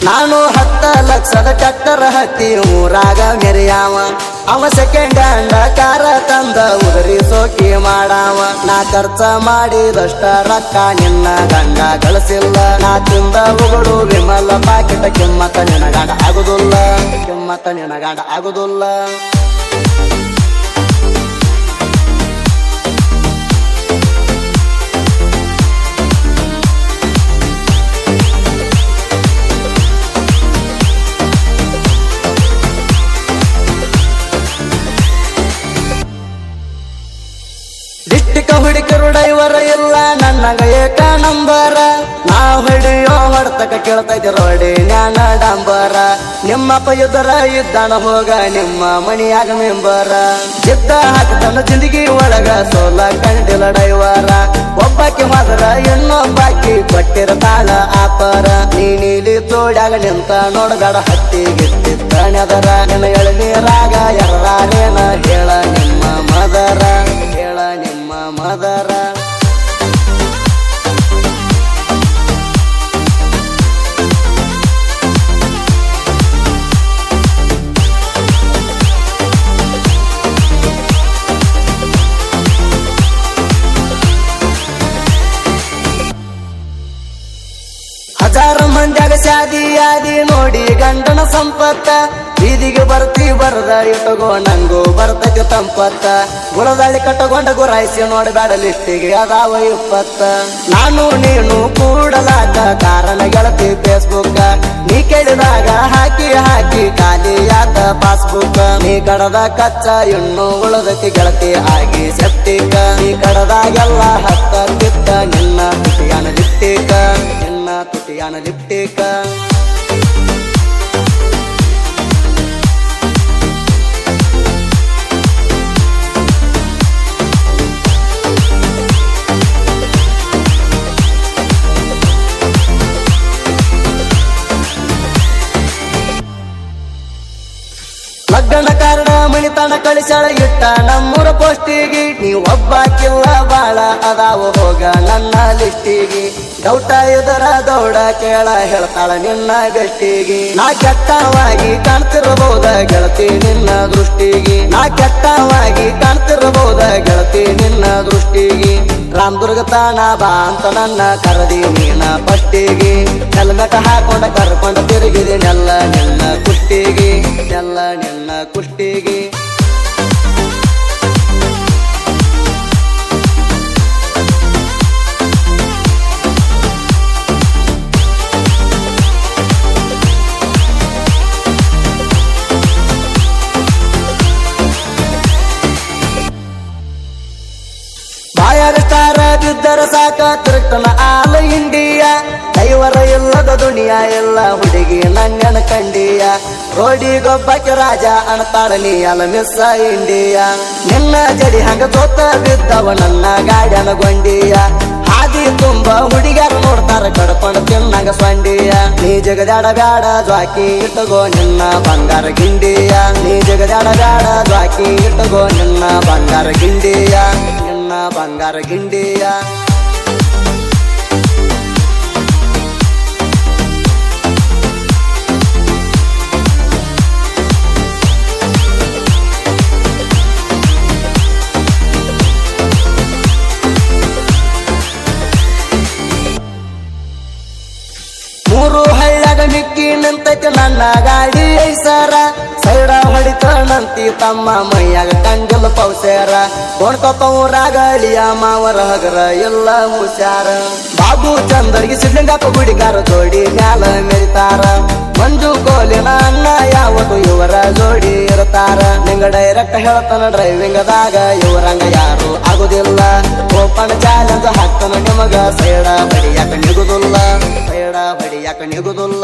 ನಾನು 10 ಲಕ್ಷದ ಟ್ರ್ಯಾಕ್ಟರ್ ಹತ್ತಿ ಊರಾಗ ಮೆರಿಯಾವ ಅವ ಸೆಕೆಂಡ್ ಹ್ಯಾಂಡ್ ಕಾರ ತಂದ ಉದರಿ ಸೋಕಿ ಮಾಡಾವ ನಾ ಖರ್ಚ ಮಾಡಿದಷ್ಟ ರೊಕ್ಕ ನಿನ್ನ ಗಂಡ ಗಳಿಸಿಲ್ಲ ನಾ ತಿಂದ ಉಗುಳು ವಿಮಲ ಪಾಕಿಟ ಕಿಮ್ಮತ್ತ ನಿನಗಾಡ ಆಗುದಿಲ್ಲ ಕಿಮ್ಮತ್ತ ನಿನಗಾಡ ಆಗುದಿಲ್ಲ ಡಿಸ್ಟಿಕ್ ಹುಡುಕರು ಡೈವರ್ ಇಲ್ಲ ನನ್ನಗ ಏಕ ನಂಬರ ನಾ ಹೊಡಿಯೋ ಹೊಡ್ತಕ ಕೇಳ್ತೈತಿ ರೋಡಿ ಜ್ಞಾನ ಡಂಬರ ನಿಮ್ಮಪ್ಪ ಎದುರ ಇದ್ದಾನ ಹೋಗ ನಿಮ್ಮ ಮಣಿಯಾಗ ಮೆಂಬರ ಜಿದ್ದ ಹಾಕ್ತಾನ ಜಿಂದಗಿ ಒಳಗ ಸೋಲ ಕಂಡಿಲ್ಲ ಡೈವರ ಒಬ್ಬಾಕಿ ಮಾತ್ರ ಇನ್ನೊಬ್ಬಾಕಿ ಕೊಟ್ಟಿರ್ತಾಳ ಆಪರ ನೀಲಿ ತೋಡ್ಯಾಗ ನಿಂತ ನೋಡಬೇಡ ಹತ್ತಿಗಿತ್ತಿದ್ದ ನೆದರ ನಿನ್ನ ಎಳನೀರಾಗ ಎರ್ರಾರೇನ ಹೇಳ ನಿಮ್ಮ ಮದರ ಹೇಳ ನಿಮ್ಮ ಮದರ ಹಜಾರು ಮಂದ್ಯಾಗ ಶಾದಿ ಯಾದಿ ನೋಡಿ ಗಂಡನ ಸಂಪತ್ತ ಬೀದಿಗೆ ಬರ್ತಿ ಬರದ ಇಟ್ಟಗೋ ನಂಗೂ ಬರ್ತೈತಿ ತಂಪತ್ತ ಗುಳದಾಳಿ ಕಟ್ಟಗೊಂಡ ಗುರಾಯಿಸಿ ನೋಡಬೇಡ ಲಿಸ್ಟಿಗೆ ಅದಾವ 20 ನಾನು ನೀನು ಕೂಡಲಾಕ ಕಾರಣ ಗೆಳತಿ ಫೇಸ್ಬುಕ್ ನೀ ಕೇಳಿದಾಗ ಹಾಕಿ ಹಾಕಿ ಖಾಲಿ ಯಾತ ಪಾಸ್ಬುಕ್ ನೀ ಕಡದ ಕಚ್ಚ ಇನ್ನು ಉಳದತಿ ಗೆಳತಿ ಆಗಿ ಸೆಪ್ಟಿಕ ನೀ ಕಡದಾಗೆಲ್ಲ ಹತ್ತಿತ್ತ ನಿನ್ನ ತುಟಿಯಾನ ಲಿಪ್ಟಿಕ ನಿನ್ನ ತುಟಿಯಾನ ಲಿಪ್ಟಿಕ ಲಗ್ನ ಕಾರಣ ಮಣಿತನ ಕಳಿಸಳ ಇಟ್ಟ ನಮ್ಮೂರ ಪೋಸ್ಟಿಗೆ ನೀ ಒಬ್ಬಾಕಿಲ್ಲ ಬಾಳ ಅದಾವ ಹೋಗ ನನ್ನ ಲಿಸ್ಟಿಗೆ ಡೌಟ ಎದರ ದೌಡ ಕೇಳ ಹೇಳ್ತಾಳ ನಿನ್ನ ಗಟ್ಟಿಗೆ ನಾ ಕೆಟ್ಟವಾಗಿ ಕಾಣ್ತಿರಬಹುದ ಗೆಳತಿ ನಿನ್ನ ದೃಷ್ಟಿಗೆ ನಾ ಕೆಟ್ಟವಾಗಿ ಕಾಣ್ತಿರಬಹುದ ಗೆಳತಿ ನಿನ್ನ ದೃಷ್ಟಿಗೆ ರಾಮದುರ್ಗ ತಾಣ ಬಾ ಅಂತ ನನ್ನ ಕರದಿ ನೀನ ಫಸ್ಟಿಗೆ ಹೆಲ್ಮೆಟ್ ಹಾಕೊಂಡ ಕರ್ಕೊಂಡ ತಿರುಗಿದೆ ನೆಲ್ಲ ನಿನ್ನ ಕುಷ್ಟಿಗೆ ನೆಲ್ಲ ನಿನ್ನ ಕುಷ್ಟಿಗೆ ಸ್ಟಾರ ಬಿದ್ದರ ಸಾಕ ತಿರುಗ್ತನ ಆಲ ಇಂಡಿಯಾ ದೈವರ ಇಲ್ಲದ ದುನಿಯಾ ಎಲ್ಲ ಹುಡುಗಿ ನನ್ನೆನ ಕಂಡಿಯ ರೋಡಿಗೊಬ್ಬಕ್ಕೆ ರಾಜ ಅಣತಾಳ ನೀ ಅಲ ಮಿಸ್ಸ ಇಂಡಿಯಾ ನಿನ್ನ ಜಡಿ ಹಂಗ ತೋತ ಬಿದ್ದವ ನನ್ನ ಗಾಡ್ಯನ ಗೊಂಡಿಯ ಹಾದಿ ತುಂಬ ಹುಡುಗ್ಯಾರ ನೋಡ್ತಾರ ಕಡ್ಕೊಂಡು ತಿನ್ನಂಗ ಸ್ವಂಡಿಯ ನೀ ಜಗದಾಡ ಬ್ಯಾಡ ಜ್ವಾಕಿ ಇಟ್ಟಗೋ ನಿನ್ನ ಬಂಗಾರ ಗಿಂಡಿಯ ನೀ ಜಗದಾಡ ಬ್ಯಾಡ ಜ್ವಾಕಿ ಇಟ್ಟಗೋ ನಿನ್ನ ಬಂಗಾರ ಗಿಂಡಿಯ ಬಂಗಾರ ಗಿಂಡಿಯ ಮೂರು ಹಳ್ಳ್ಯಾಗ ಮಿಕ್ಕಿ ನಿಂತೈತಿ ನನ್ನ ಗಾಡಿ ಐಸರ ಸೈಡ ಹೊಡಿತಣಂತಿ ತಮ್ಮ ಮೈಯಾಗ ಕಂಡಿಲ್ಲ ಪೌಸೇರ ಗೋಣ್ಕೊಪ್ಪ ಊರಾಗ ಅಳಿಯ ಮಾವರ ಹಗರ ಎಲ್ಲ ಹುಷಾರ ಬಾಬು ಚಂದರ್ಗಿ ಸಿದ್ಲಿಂಗಪ್ಪ ಗುಡಿಗಾರ ಜೋಡಿ ಮ್ಯಾಲ ಮೆರಿತಾರ ಮಂಜು ಕೋಲಿನ ಅಣ್ಣ ಯಾವತ್ತು ಇವರ ಜೋಡಿ ಇರ್ತಾರ ನಿಂಗ ಡೈರೆಕ್ಟ್ ಹೇಳ್ತಾನ ಡ್ರೈವಿಂಗದಾಗ ಇವರಂಗ ಯಾರು ಆಗುದಿಲ್ಲ ಓಪನ್ ಚಾಲೆಂಜ್ ಹಾಕ್ತಾನ ನಿಮಗ ಸೈಡ ಬಡಿಯಾಕ ನಿಗುದಿಲ್ಲ ಸೈಡ ಬಡಿಯಾಕ ನಿಗುದಿಲ್ಲ